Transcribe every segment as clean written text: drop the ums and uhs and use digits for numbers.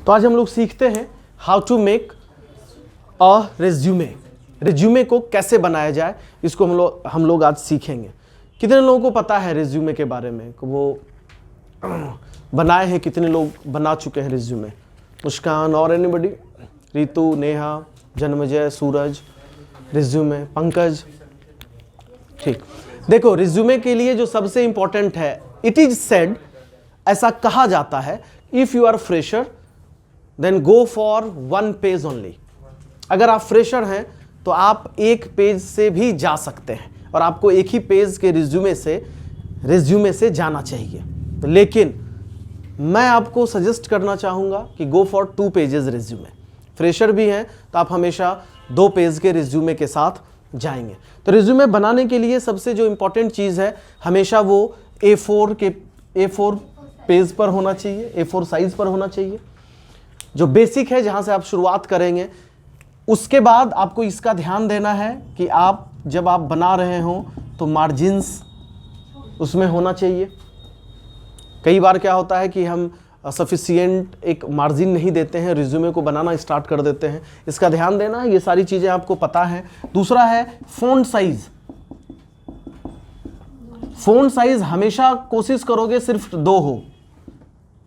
तो आज हम लोग सीखते हैं how to make a resume. Resume को कैसे बनाया जाए, इसको हम लोग आज सीखेंगे। कितने लोगों को पता है रेज्यूमे के बारे में, वो बनाए हैं, कितने लोग बना चुके हैं रेज्यूमे? मुस्कान और एनीबॉडी? रितु, नेहा, जन्मजय, सूरज, रेज्यूमे, पंकज। ठीक, देखो रेज्यूमे के लिए जो सबसे इंपॉर्टेंट है, इट इज सेड, ऐसा कहा जाता है, if you are fresher then go for 1 page only. अगर आप फ्रेशर हैं तो आप 1 पेज से भी जा सकते हैं और आपको एक ही पेज के रेज्यूमे से जाना चाहिए। लेकिन मैं आपको सजेस्ट करना चाहूँगा कि go for 2 pages resume. Fresher भी हैं तो आप हमेशा 2 पेज के रेज्यूमे के साथ जाएंगे। तो रेज्यूमे बनाने के लिए सबसे जो इम्पोर्टेंट चीज़ है, हमेशा वो A4 पेज पर होना चाहिए, A4 साइज पर होना चाहिए, जो बेसिक है, जहाँ से आप शुरुआत करेंगे। उसके बाद आपको इसका ध्यान देना है कि जब आप बना रहे हो तो मार्जिन्स उसमें होना चाहिए। कई बार क्या होता है कि हम सफिशिएंट एक मार्जिन नहीं देते हैं, रिज्यूमे को बनाना स्टार्ट कर देते हैं। इसका ध्यान देना है, ये सारी चीज़ें आपको पता है। दूसरा है फ़ॉन्ट साइज़। फ़ॉन्ट साइज़ हमेशा कोशिश करोगे सिर्फ 2 हो।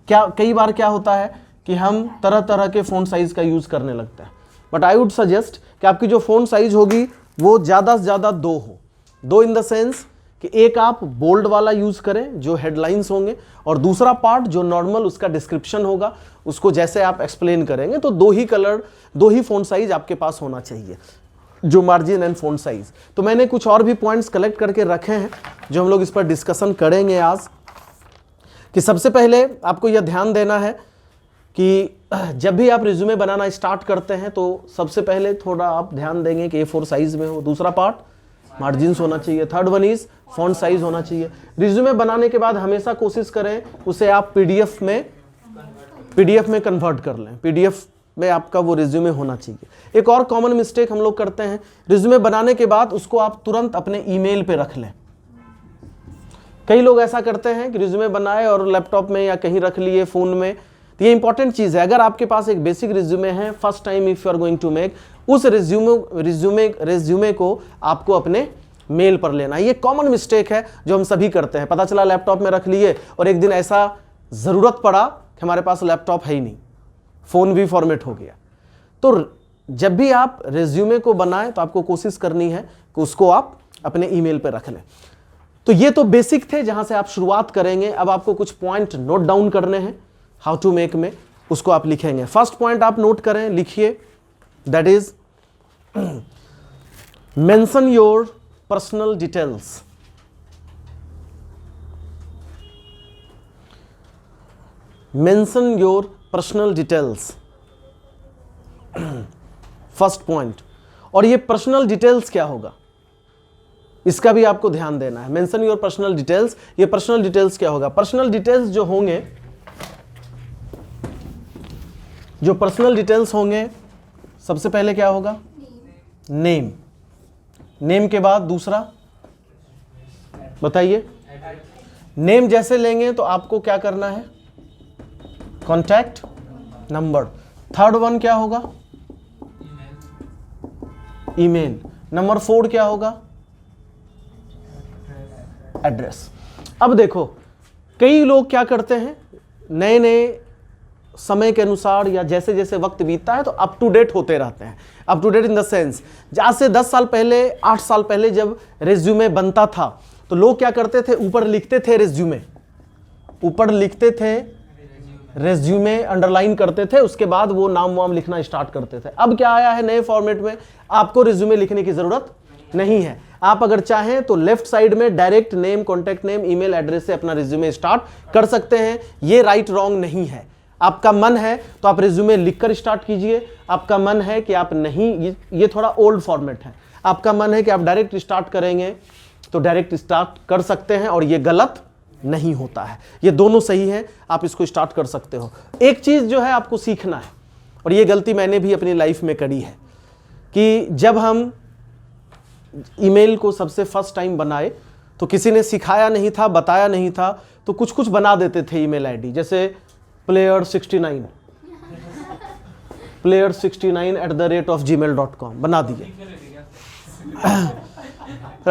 कई बार क्या होता है कि हम तरह तरह के फ़ॉन्ट साइज़ का यूज़ करने लगते हैं, बट आई वुड सजेस्ट कि आपकी जो फ़ॉन्ट साइज़ होगी वो ज़्यादा से ज़्यादा 2 हो। 2 इन द सेंस कि एक आप बोल्ड वाला यूज़ करें जो हेडलाइंस होंगे, और दूसरा पार्ट जो नॉर्मल उसका डिस्क्रिप्शन होगा, उसको जैसे आप एक्सप्लेन करेंगे। तो 2 ही फ़ॉन्ट साइज़ आपके पास होना चाहिए, जो मार्जिन एंड फ़ॉन्ट साइज़। तो मैंने कुछ और भी पॉइंट्स कलेक्ट करके रखे हैं जो हम लोग इस पर डिस्कशन करेंगे आज। कि सबसे पहले आपको यह ध्यान देना है कि जब भी आप रिज्यूमे बनाना स्टार्ट करते हैं तो सबसे पहले थोड़ा आप ध्यान देंगे कि A4 साइज़ में हो। दूसरा पार्ट मार्जिन्स होना चाहिए। Third one is font size होना चाहिए। रिज्यूमे बनाने के बाद हमेशा कोशिश करें उसे आप पीडीएफ में कन्वर्ट कर लें। पीडीएफ में आपका वो रिज्यूमे होना चाहिए। एक और कॉमन मिस्टेक हम लोग करते हैं, रिज्यूमे बनाने के बाद उसको आप तुरंत अपने ईमेल पे रख लें। कई लोग ऐसा करते हैं कि रिज्यूमे बनाए और लैपटॉप में या कहीं रख लिए, फ़ोन में। तो ये इंपॉर्टेंट चीज़ है, अगर आपके पास एक बेसिक रिज्यूमे है, first time if you are going to make, उस रिज्यूमे को आपको अपने मेल पर लेना। ये कॉमन मिस्टेक है जो हम सभी करते हैं। पता चला लैपटॉप में रख लिए और एक दिन ऐसा ज़रूरत पड़ा कि हमारे पास लैपटॉप है ही नहीं, फ़ोन भी फॉर्मेट हो गया। तो जब भी आप रिज्यूमे को बनाएं तो आपको कोशिश करनी है कि उसको आप अपने ईमेल पर रख लें। तो ये तो बेसिक थे जहाँ से आप शुरुआत करेंगे। अब आपको कुछ पॉइंट नोट डाउन करने हैं हाउ टू मेक में, उसको आप लिखेंगे। फर्स्ट पॉइंट आप नोट करें, लिखिए, that is mention your personal details. Mention your personal details, first point. और ये पर्सनल डिटेल्स क्या होगा इसका भी आपको ध्यान देना है। मेंशन योर पर्सनल डिटेल्स, ये पर्सनल डिटेल्स क्या होगा? पर्सनल डिटेल्स जो होंगे, जो पर्सनल डिटेल्स होंगे, सबसे पहले क्या होगा? नेम। नेम के बाद दूसरा बताइए। नेम जैसे लेंगे तो आपको क्या करना है? Contact number. थर्ड वन क्या होगा? ईमेल। नंबर 4 क्या होगा? एड्रेस। अब देखो, कई लोग क्या करते हैं, नए नए समय के अनुसार या जैसे जैसे वक्त बीतता है तो अप टू डेट होते रहते हैं। Up to date in the sense, आज से 10 साल पहले, 8 साल पहले जब रेज्यूमे बनता था तो लोग क्या करते थे, ऊपर लिखते थे रेज्यूमे, ऊपर लिखते थे रेज्यूमे, अंडरलाइन करते थे, उसके बाद वो नाम वाम लिखना स्टार्ट करते थे। अब क्या आया है नए फॉर्मेट में, आपको रेज्यूमे लिखने की जरूरत नहीं है। आप अगर चाहें तो लेफ्ट साइड में direct name, contact name, email address से अपना रिज्यूमे स्टार्ट कर सकते हैं। ये राइट रॉन्ग नहीं है। आपका मन है तो आप रिज्यूमे लिखकर स्टार्ट कीजिए, आपका मन है कि आप नहीं, ये थोड़ा ओल्ड फॉर्मेट है, आपका मन है कि आप डायरेक्ट स्टार्ट करेंगे तो डायरेक्ट स्टार्ट कर सकते हैं, और ये गलत नहीं होता है, ये दोनों सही है, आप इसको स्टार्ट कर सकते हो। एक चीज़ जो है आपको सीखना है, और ये गलती मैंने भी अपनी लाइफ में करी है, कि जब हम ईमेल को सबसे फर्स्ट टाइम बनाए तो किसी ने सिखाया नहीं था, बताया नहीं था, तो कुछ कुछ बना देते थे ईमेल आईडी, जैसे player69 player69@gmail.com बना दिए।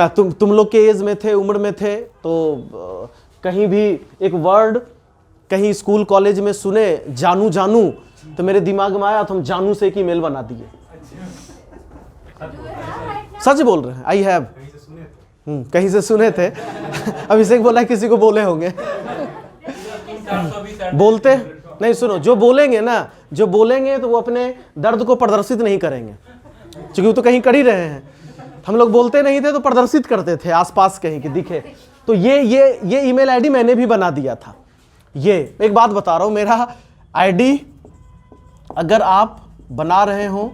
तुम लोग के एज में थे, उम्र में थे, तो कहीं भी एक वर्ड कहीं स्कूल कॉलेज में सुने जानू जानू, तो मेरे दिमाग में आया तो हम जानू से एक ईमेल बना दिए। सच बोल रहे हैं, आई हैव कहीं से सुने थे। अभिषेक बोला किसी को बोले होंगे। बोलते नहीं, सुनो, जो बोलेंगे ना, जो बोलेंगे तो वो अपने दर्द को प्रदर्शित नहीं करेंगे, क्योंकि वो तो कहीं कर ही रहे हैं। हम लोग बोलते नहीं थे तो प्रदर्शित करते थे आसपास कहीं कि दिखे। तो ये ईमेल आईडी मैंने भी बना दिया था। ये एक बात बता रहा हूं, मेरा आईडी अगर आप बना रहे हो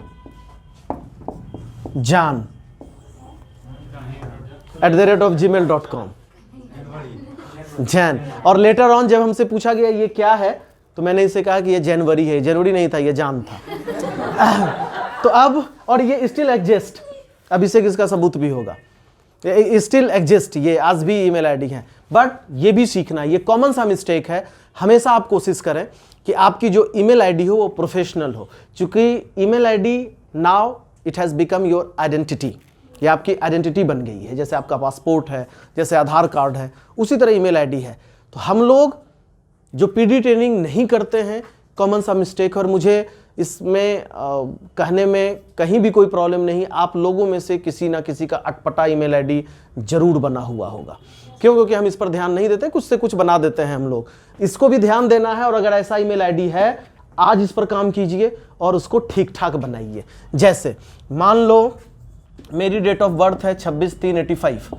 jan@gmail.com जैन, और लेटर ऑन जब हमसे पूछा गया ये क्या है, तो मैंने इसे कहा कि ये जनवरी है। जनवरी नहीं था, ये जान था। तो अब, और ये स्टिल एग्जिस्ट, अभी से इसका सबूत भी होगा, स्टिल एग्जिस्ट, ये आज भी ईमेल आईडी है। बट ये भी सीखना, ये कॉमन सा मिस्टेक है। हमेशा आप कोशिश करें कि आपकी जो ईमेल आईडी हो वो प्रोफेशनल हो, क्योंकि email ID now it has become your identity. ये आपकी आइडेंटिटी बन गई है, जैसे आपका पासपोर्ट है, जैसे आधार कार्ड है, उसी तरह ईमेल आईडी है। तो हम लोग जो पीडी ट्रेनिंग नहीं करते हैं, कॉमन सा मिस्टेक, और मुझे इसमें कहने में कहीं भी कोई प्रॉब्लम नहीं। आप लोगों में से किसी ना किसी का अटपटा ईमेल आईडी जरूर बना हुआ होगा। क्यों? क्योंकि हम इस पर ध्यान नहीं देते, कुछ से कुछ बना देते हैं हम लोग। इसको भी ध्यान देना है, और अगर ऐसा ईमेल आईडी है, आज इस पर काम कीजिए और उसको ठीक ठाक बनाइए। जैसे मान लो मेरी डेट ऑफ बर्थ है 26/3/85,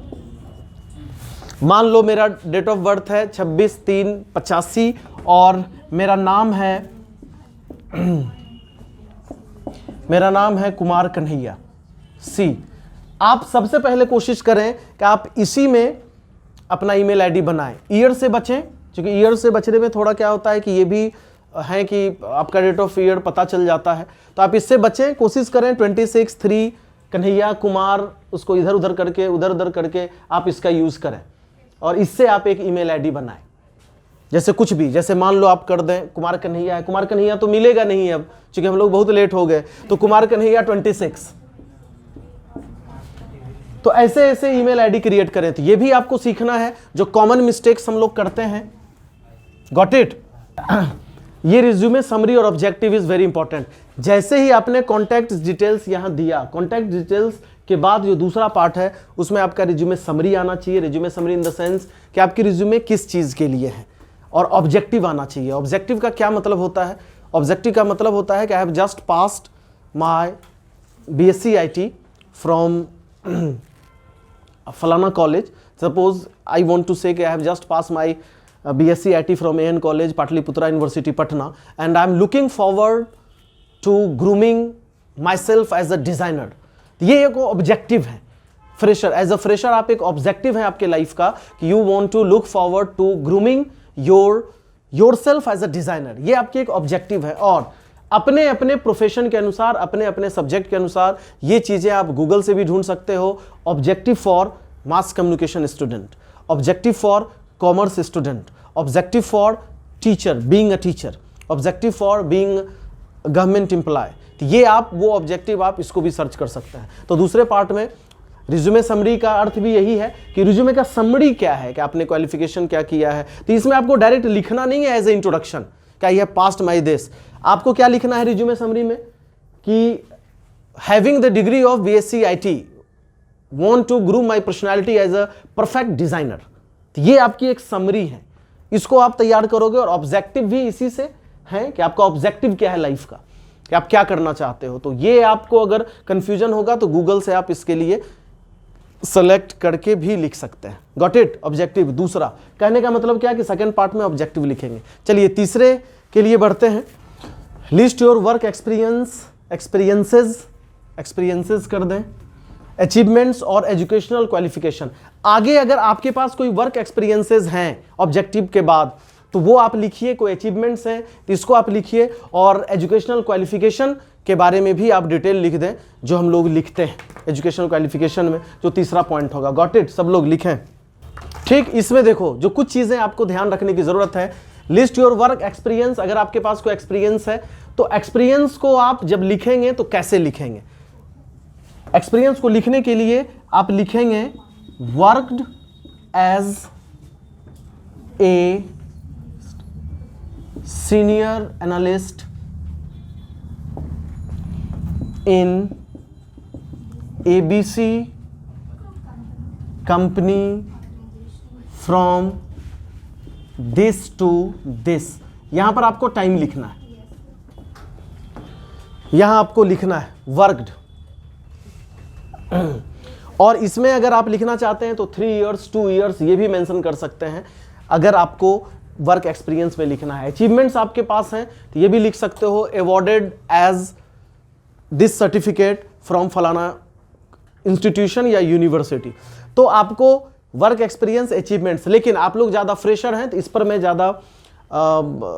मान लो मेरा डेट ऑफ बर्थ है 26/3/85 और मेरा नाम है कुमार कन्हैया सी। आप सबसे पहले कोशिश करें कि आप इसी में अपना ईमेल आईडी बनाएं। ईयर से बचें, क्योंकि ईयर से बचने में थोड़ा क्या होता है कि ये भी है कि आपका डेट ऑफ ईयर पता चल जाता है, तो आप इससे बचें। कोशिश करें 26/3 कन्हैया कुमार, उसको इधर उधर करके आप इसका यूज़ करें, और इससे आप एक ईमेल आईडी बनाएं। जैसे कुछ भी, जैसे मान लो आप कर दें कुमार कन्हैया है, कुमार कन्हैया तो मिलेगा नहीं अब, क्योंकि हम लोग बहुत लेट हो गए, तो कुमार कन्हैया 26। तो ऐसे ऐसे ईमेल आईडी क्रिएट करें। तो ये भी आपको सीखना है, जो कॉमन मिस्टेक्स हम लोग करते हैं। Got it? ये रिज्यूमे समरी और ऑब्जेक्टिव इज वेरी इंपॉर्टेंट। जैसे ही आपने कॉन्टैक्ट डिटेल्स यहां दिया, कॉन्टैक्ट डिटेल्स के बाद जो दूसरा पार्ट है उसमें आपका रिज्यूमे समरी आना चाहिए। Resume summary in the sense कि आपकी रिज्यूमे किस चीज के लिए है, और ऑब्जेक्टिव आना चाहिए। ऑब्जेक्टिव का क्या मतलब होता है? ऑब्जेक्टिव का मतलब होता है कि I have just passed my BSc IT from फलाना college. Suppose I want to say कि I have just pass my BSc IT from AN college Pataliputra university Patna, and I am looking forward to grooming myself as a designer. ये एक objective है। Fresher, as a fresher आप एक objective है आपके life का कि you want to look forward to grooming yourself as a designer. ये आपकी एक ऑब्जेक्टिव है। और अपने अपने प्रोफेशन के अनुसार, अपने अपने सब्जेक्ट के अनुसार ये चीजें आप गूगल से भी ढूंढ सकते हो। Objective for mass communication student, objective for commerce student, objective for teacher, being a teacher, objective for being government employ. तो ये आप वो ऑब्जेक्टिव आप इसको भी सर्च कर सकते हैं। तो दूसरे पार्ट में रिज्यूमे समरी का अर्थ भी यही है कि रिज्यूमे का समरी क्या है, कि आपने क्वालिफिकेशन क्या किया है। तो इसमें आपको डायरेक्ट लिखना नहीं है एज ए इंट्रोडक्शन क्या ये पास्ट माई दिस। आपको क्या लिखना है रिज्यूमे समरी में कि having the degree of BSc IT want to groom my personality as a perfect designer. तो ये आपकी एक समरी है, इसको आप तैयार करोगे। और ऑब्जेक्टिव भी इसी से है कि आपका ऑब्जेक्टिव क्या है लाइफ का, कि आप क्या करना चाहते हो। तो ये आपको अगर कंफ्यूजन होगा तो गूगल से आप इसके लिए सेलेक्ट करके भी लिख सकते हैं। Got it? ऑब्जेक्टिव। दूसरा कहने का मतलब क्या कि सेकंड पार्ट में ऑब्जेक्टिव लिखेंगे। चलिए तीसरे के लिए बढ़ते हैं। लिस्ट योर वर्क एक्सपीरियंसेस कर दें, अचीवमेंट्स और एजुकेशनल क्वालिफिकेशन। आगे अगर आपके पास कोई वर्क एक्सपीरियंसेस हैं ऑब्जेक्टिव के बाद तो वो आप लिखिए। कोई अचीवमेंट्स हैं तो इसको आप लिखिए, और एजुकेशनल क्वालिफिकेशन के बारे में भी आप डिटेल लिख दें, जो हम लोग लिखते हैं एजुकेशनल क्वालिफिकेशन में, जो तीसरा पॉइंट होगा। Got it? सब लोग लिखें। ठीक, इसमें देखो जो कुछ चीज़ें आपको ध्यान रखने की ज़रूरत है लिस्ट योर वर्क एक्सपीरियंस। अगर आपके पास कोई एक्सपीरियंस है तो एक्सपीरियंस को आप जब लिखेंगे तो कैसे लिखेंगे? एक्सपीरियंस को लिखने के लिए आप लिखेंगे worked as a senior analyst in ABC company from this to this. यहां पर आपको टाइम लिखना है, यहां आपको लिखना है वर्कड। और इसमें अगर आप लिखना चाहते हैं तो 3 इयर्स 2 इयर्स ये भी मेंशन कर सकते हैं। अगर आपको वर्क एक्सपीरियंस में लिखना है, अचीवमेंट्स आपके पास हैं तो ये भी लिख सकते हो awarded as this certificate from फलाना इंस्टीट्यूशन या यूनिवर्सिटी। तो आपको वर्क एक्सपीरियंस अचीवमेंट्स, लेकिन आप लोग ज़्यादा फ्रेशर हैं तो इस पर मैं ज़्यादा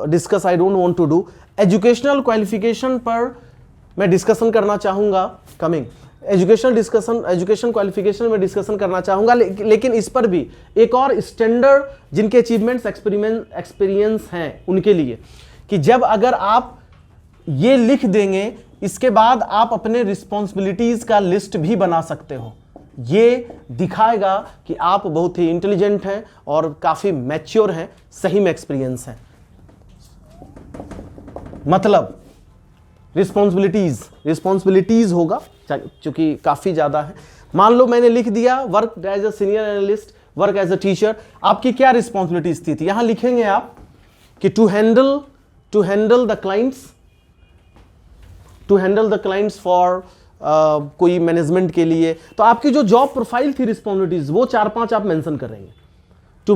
discuss I don't want to do. Educational qualification पर मैं डिस्कशन करना चाहूँगा, कमिंग एजुकेशन क्वालिफिकेशन में डिस्कशन करना चाहूँगा, लेकिन इस पर भी एक और स्टैंडर्ड जिनके अचीवमेंट्स एक्सपीरियंस हैं उनके लिए, कि जब अगर आप ये लिख देंगे इसके बाद आप अपने रिस्पॉन्सिबिलिटीज का लिस्ट भी बना सकते हो। ये दिखाएगा कि आप बहुत ही इंटेलिजेंट हैं और काफी मैच्योर हैं, सही में एक्सपीरियंस है। मतलब रिस्पॉन्सिबिलिटीज होगा क्योंकि काफी ज्यादा है। मान लो मैंने लिख दिया work as a senior analyst, work as a teacher, आपकी क्या रिस्पॉन्सिबिलिटीज थी? यहां लिखेंगे आप कि to handle the clients for कोई मैनेजमेंट के लिए। तो आपकी जो जॉब प्रोफाइल थी रिस्पॉन्सिबिलिटीज वो 4-5 आप मेंशन करेंगे। To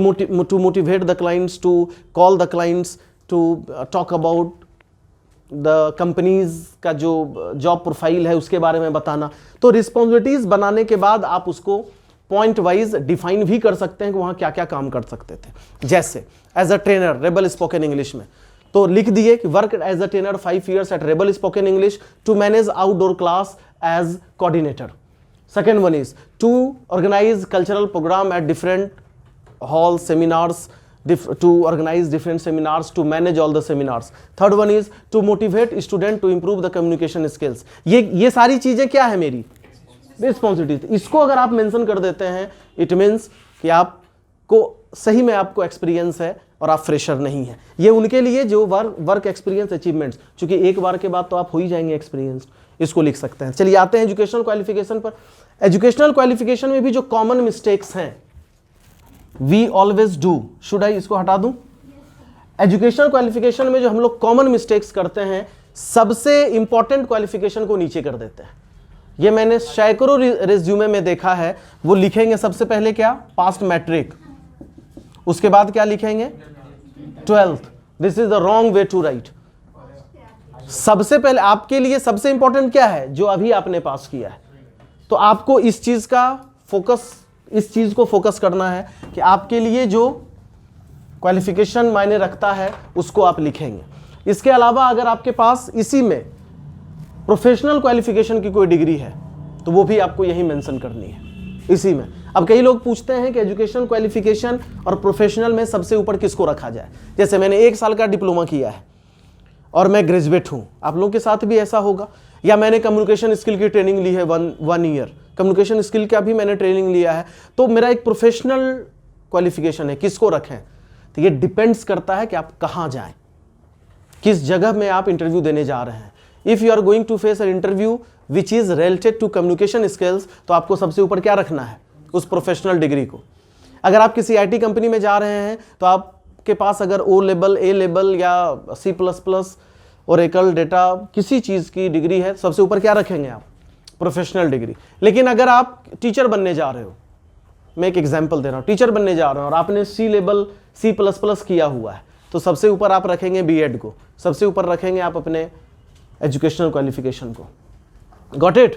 motivate the clients, to call the clients, to talk about the companies का जो जॉब प्रोफाइल है उसके बारे में बताना। तो रिस्पॉन्सिबिलिटीज बनाने के बाद आप उसको पॉइंट वाइज डिफाइन भी कर सकते हैं कि वहां क्या क्या काम कर सकते थे। जैसे as a trainer Rebel Spoken English में तो लिख दिए कि work as a trainer 5 years at Rebel Spoken English to manage outdoor class as coordinator. Second one is to organize cultural program at different hall seminars, to organize different seminars, to manage all the seminars. Third one is to motivate student to improve the communication skills. ये सारी चीजें क्या है मेरी responsibility. इसको अगर आप mention कर देते हैं इट मीन्स कि आपको सही में आपको एक्सपीरियंस है और आप फ्रेशर नहीं है। ये उनके लिए जो वर्क एक्सपीरियंस अचीवमेंट्स, क्योंकि एक बार के बाद तो आप हो ही जाएंगे एक्सपीरियंस, इसको लिख सकते हैं। चलिए आते हैं एजुकेशनल क्वालिफिकेशन पर। एजुकेशनल क्वालिफिकेशन में भी जो कॉमन मिस्टेक्स हैं we always do, should I इसको हटा दूं? एजुकेशनल क्वालिफिकेशन में जो हम लोग कॉमन मिस्टेक्स करते हैं, सबसे इंपॉर्टेंट क्वालिफिकेशन को नीचे कर देते हैं। ये मैंने सैकड़ों रिज्यूमे में देखा है। वो लिखेंगे सबसे पहले क्या, पास्ट मैट्रिक, उसके बाद क्या लिखेंगे 12th। This is the wrong way to write. सबसे पहले आपके लिए सबसे इंपॉर्टेंट क्या है, जो अभी आपने पास किया है। तो आपको इस चीज को फोकस करना है कि आपके लिए जो क्वालिफिकेशन मायने रखता है उसको आप लिखेंगे। इसके अलावा अगर आपके पास इसी में प्रोफेशनल क्वालिफिकेशन की कोई डिग्री है तो वो भी आपको यही मेंशन करनी है इसी में। अब कई लोग पूछते हैं कि एजुकेशन क्वालिफिकेशन और प्रोफेशनल में सबसे ऊपर किसको रखा जाए। जैसे मैंने 1 साल का डिप्लोमा किया है और मैं ग्रेजुएट हूं, आप लोगों के साथ भी ऐसा होगा। या मैंने कम्युनिकेशन स्किल की ट्रेनिंग ली है 1 ईयर, कम्युनिकेशन स्किल का भी मैंने ट्रेनिंग लिया है, तो मेरा एक प्रोफेशनल क्वालिफिकेशन है, किसको रखें? तो ये डिपेंड्स करता है कि आप कहाँ जाएं, किस जगह में आप इंटरव्यू देने जा रहे हैं। If you are going to face an interview which is related to communication skills, तो आपको सबसे ऊपर क्या रखना है, उस प्रोफेशनल डिग्री को। अगर आप किसी IT कंपनी में जा रहे हैं तो आपके पास अगर O लेवल, A लेवल या C++, ओरेकल, डेटा, किसी चीज़ की डिग्री है, सबसे ऊपर क्या रखेंगे आप, प्रोफेशनल डिग्री। लेकिन अगर आप टीचर बनने जा रहे हो, मैं एक एग्जांपल दे रहा हूँ, टीचर बनने जा रहे हो और आपने C लेवल C++ किया हुआ है, तो सबसे ऊपर आप रखेंगे B.Ed को, सबसे ऊपर रखेंगे आप अपने एजुकेशनल क्वालिफिकेशन को। Got it?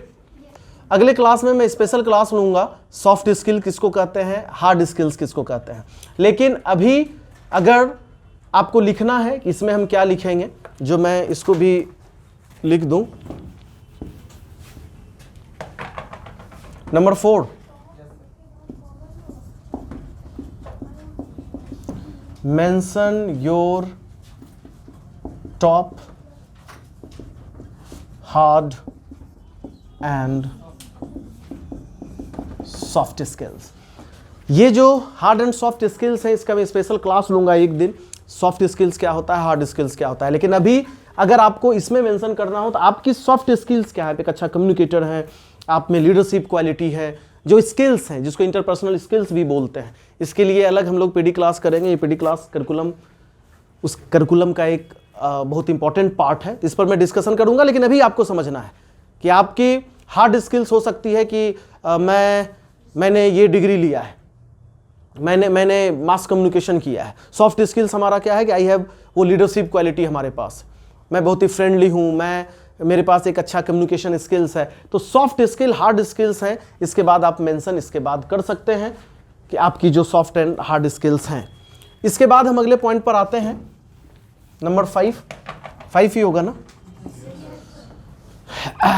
अगले क्लास में मैं स्पेशल क्लास लूंगा, सॉफ्ट स्किल किसको कहते हैं, हार्ड स्किल्स किसको कहते हैं। लेकिन अभी अगर आपको लिखना है कि इसमें हम क्या लिखेंगे, जो मैं इसको भी लिख दूं, number 4, mention your top hard and soft skills. ये जो हार्ड एंड सॉफ्ट स्किल्स है इसका मैं स्पेशल क्लास लूंगा एक दिन, सॉफ्ट स्किल्स क्या होता है, हार्ड स्किल्स क्या होता है। लेकिन अभी अगर आपको इसमें मेंशन करना हो तो आपकी सॉफ्ट स्किल्स क्या है, एक अच्छा कम्युनिकेटर है, आप में लीडरशिप क्वालिटी है, जो स्किल्स हैं जिसको इंटरपर्सनल स्किल्स भी बोलते हैं, इसके लिए अलग हम लोग पीडी क्लास करेंगे। ये पीडी क्लास करिकुलम, उस करिकुलम का एक बहुत इंपॉर्टेंट पार्ट है, इस पर मैं डिस्कशन करूंगा। लेकिन अभी आपको समझना है कि आपकी हार्ड स्किल्स हो सकती है कि मैंने ये डिग्री लिया है, मैंने मास कम्युनिकेशन किया है। सॉफ्ट स्किल्स हमारा क्या है कि आई हैव वो लीडरशिप क्वालिटी हमारे पास, मैं बहुत ही फ्रेंडली हूँ, मेरे पास एक अच्छा कम्युनिकेशन स्किल्स है। तो सॉफ्ट स्किल, हार्ड स्किल्स हैं, इसके बाद आप मेंशन इसके बाद कर सकते हैं कि आपकी जो सॉफ्ट एंड हार्ड स्किल्स हैं। इसके बाद हम अगले पॉइंट पर आते हैं, नंबर 5 ही होगा ना,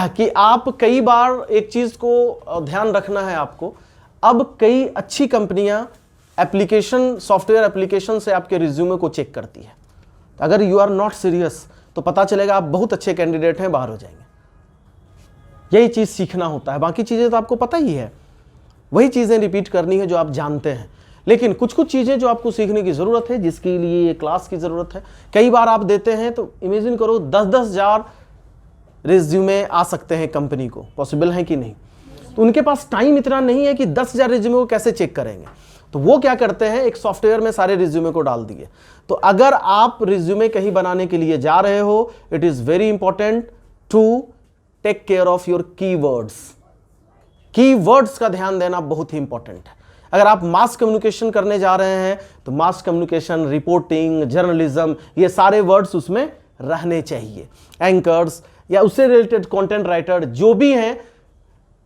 कि आप कई बार एक चीज को ध्यान रखना है आपको, अब कई अच्छी कंपनियां एप्लीकेशन, सॉफ्टवेयर एप्लीकेशन से आपके रिज्यूमे को चेक करती है। अगर यू आर नॉट सीरियस तो पता चलेगा आप बहुत अच्छे कैंडिडेट हैं, बाहर हो जाएंगे। यही चीज सीखना होता है, बाकी चीजें तो आपको पता ही है, वही चीजें रिपीट करनी है जो आप जानते हैं। लेकिन कुछ कुछ चीजें जो आपको सीखने की जरूरत है, जिसके लिए ये क्लास की जरूरत है। कई बार आप देते हैं तो इमेजिन करो 10-10 हजार रिज्यूमे आ सकते हैं कंपनी को, पॉसिबल है कि नहीं? तो उनके पास टाइम इतना नहीं है कि 10,000 रिज्यूमे को कैसे चेक करेंगे। तो वो क्या करते हैं, एक सॉफ्टवेयर में सारे रिज्यूमे को डाल दिए। तो अगर आप रिज्यूमे कहीं बनाने के लिए जा रहे हो, it is very important to take care of your keywords. Keywords का ध्यान देना बहुत ही इंपॉर्टेंट है। अगर आप मास कम्युनिकेशन करने जा रहे हैं तो मास कम्युनिकेशन, रिपोर्टिंग, जर्नलिज्म, ये सारे वर्ड्स उसमें रहने चाहिए। एंकर्स या उससे रिलेटेड कंटेंट राइटर जो भी हैं,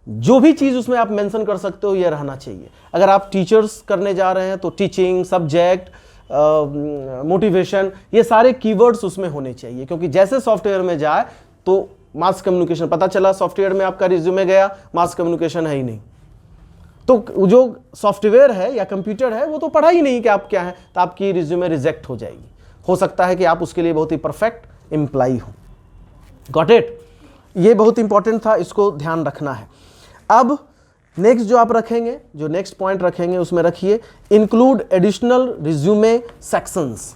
जो भी चीज उसमें आप मेंशन कर सकते हो, ये रहना चाहिए। अगर आप टीचर्स करने जा रहे हैं तो टीचिंग, सब्जेक्ट, मोटिवेशन, ये सारे कीवर्ड्स उसमें होने चाहिए। क्योंकि जैसे सॉफ्टवेयर में जाए तो मास कम्युनिकेशन, पता चला सॉफ्टवेयर में आपका रिज्यूमे गया, मास कम्युनिकेशन है ही नहीं, तो जो सॉफ्टवेयर है या कंप्यूटर है वो तो पढ़ा ही नहीं कि आप क्या हैं, तो आपकी रिज्यूमे रिजेक्ट हो जाएगी। हो सकता है कि आप उसके लिए बहुत ही परफेक्ट एम्प्लॉय हो। Got it? ये बहुत इंपॉर्टेंट था, इसको ध्यान रखना है। अब नेक्स्ट जो आप रखेंगे, जो नेक्स्ट पॉइंट रखेंगे उसमें रखिए include additional resume sections.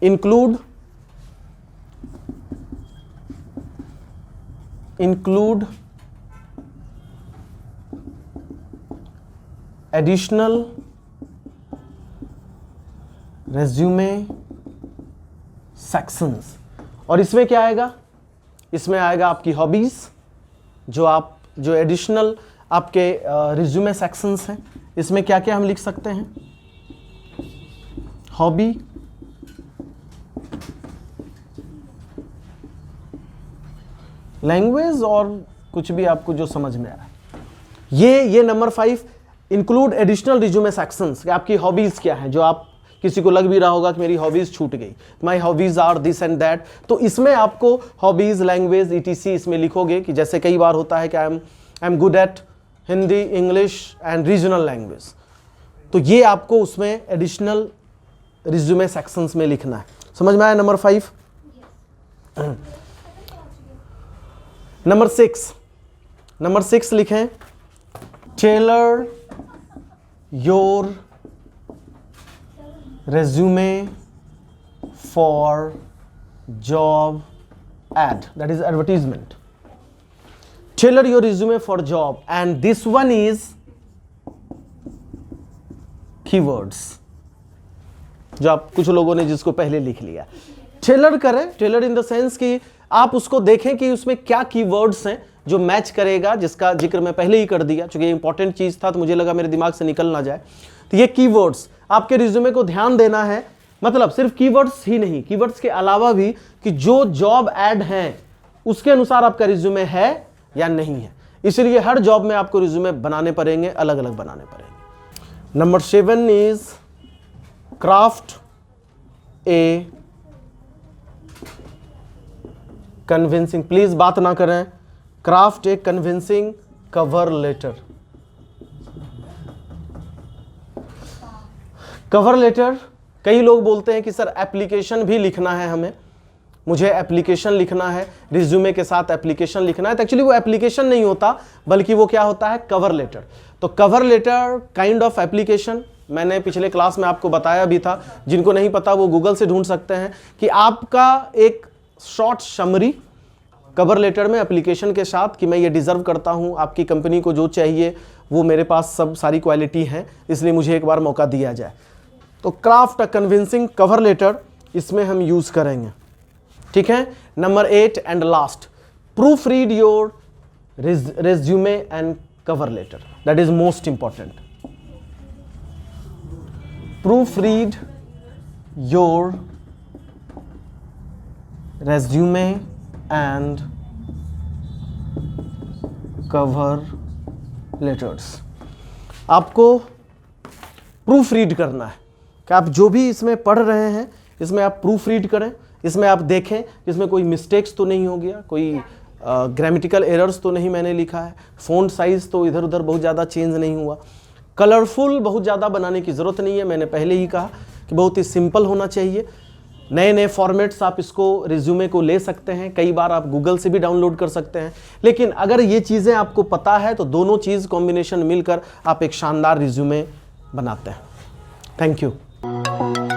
Include additional resume sections. और इसमें क्या आएगा? इसमें आएगा आपकी हॉबीज, जो एडिशनल आपके रिज्यूमे सेक्शंस हैं। इसमें क्या क्या हम लिख सकते हैं? हॉबी, लैंग्वेज और कुछ भी आपको जो समझ में आए। ये number 5, include additional resume sections. आपकी हॉबीज क्या है, जो आप किसी को लग भी रहा होगा कि मेरी हॉबीज छूट गई, my hobbies are this and that, तो इसमें आपको हॉबीज, लैंग्वेज, ETC इसमें लिखोगे। कि जैसे कई बार होता है कि I am good at Hindi, English and regional language, तो ये आपको उसमें एडिशनल रिज्यूमे सेक्शंस में लिखना है। समझ में आया नंबर 5? नंबर 6 लिखें, tailor your resume for job ad, that is advertisement. Tailor your resume for job, and this one is keywords, जो आप कुछ लोगों ने जिसको पहले लिख लिया। टेलर करें, टेलर इन द सेंस कि आप उसको देखें कि उसमें क्या कीवर्ड्स हैं जो मैच करेगा, जिसका जिक्र मैं पहले ही कर दिया, क्योंकि ये इंपॉर्टेंट चीज था तो मुझे लगा मेरे दिमाग से निकल ना जाए। तो ये कीवर्ड्स आपके रिज्यूमे को ध्यान देना है। मतलब सिर्फ कीवर्ड्स ही नहीं, कीवर्ड्स के अलावा भी कि जो जॉब ऐड हैं उसके अनुसार आपका रिज्यूमे है या नहीं है। इसलिए हर जॉब में आपको रिज्यूमे बनाने पड़ेंगे, अलग अलग बनाने पड़ेंगे। Number 7 is craft a convincing, please बात ना करें, craft a convincing cover letter. Cover letter कई लोग बोलते हैं कि सर एप्लीकेशन भी लिखना है हमें, मुझे एप्लीकेशन लिखना है, रिज्यूमे के साथ एप्लीकेशन लिखना है। तो एक्चुअली वो एप्लीकेशन नहीं होता, बल्कि वो क्या होता है, कवर लेटर। तो cover letter kind of application, मैंने पिछले क्लास में आपको बताया भी था, जिनको नहीं पता वो गूगल से ढूंढ सकते हैं, कि आपका एक शॉर्ट समरी कवर लेटर में एप्लीकेशन के साथ कि मैं ये डिजर्व करता हूँ, आपकी कंपनी को जो चाहिए वो मेरे पास सब सारी क्वालिटी हैं, इसलिए मुझे एक बार मौका दिया जाए। तो craft a convincing cover letter, इसमें हम यूज करेंगे। ठीक है। Number 8 and last, proof read your resume and cover letter, that is most important. Proof read your resume and cover letters. आपको प्रूफ रीड करना है कि आप जो भी इसमें पढ़ रहे हैं, इसमें आप प्रूफ रीड करें, इसमें आप देखें इसमें कोई मिस्टेक्स तो नहीं हो गया, कोई ग्रामेटिकल एरर्स तो नहीं मैंने लिखा है, फ़ॉन्ट साइज़ तो इधर उधर बहुत ज़्यादा चेंज नहीं हुआ, कलरफुल बहुत ज़्यादा बनाने की ज़रूरत नहीं है, मैंने पहले ही कहा कि बहुत ही सिंपल होना चाहिए। नए नए फॉर्मेट्स आप इसको रिज्यूमे को ले सकते हैं, कई बार आप गूगल से भी डाउनलोड कर सकते हैं, लेकिन अगर ये चीज़ें आपको पता है तो दोनों चीज़ कॉम्बिनेशन मिलकर आप एक शानदार रिज्यूमे बनाते हैं। Thank you.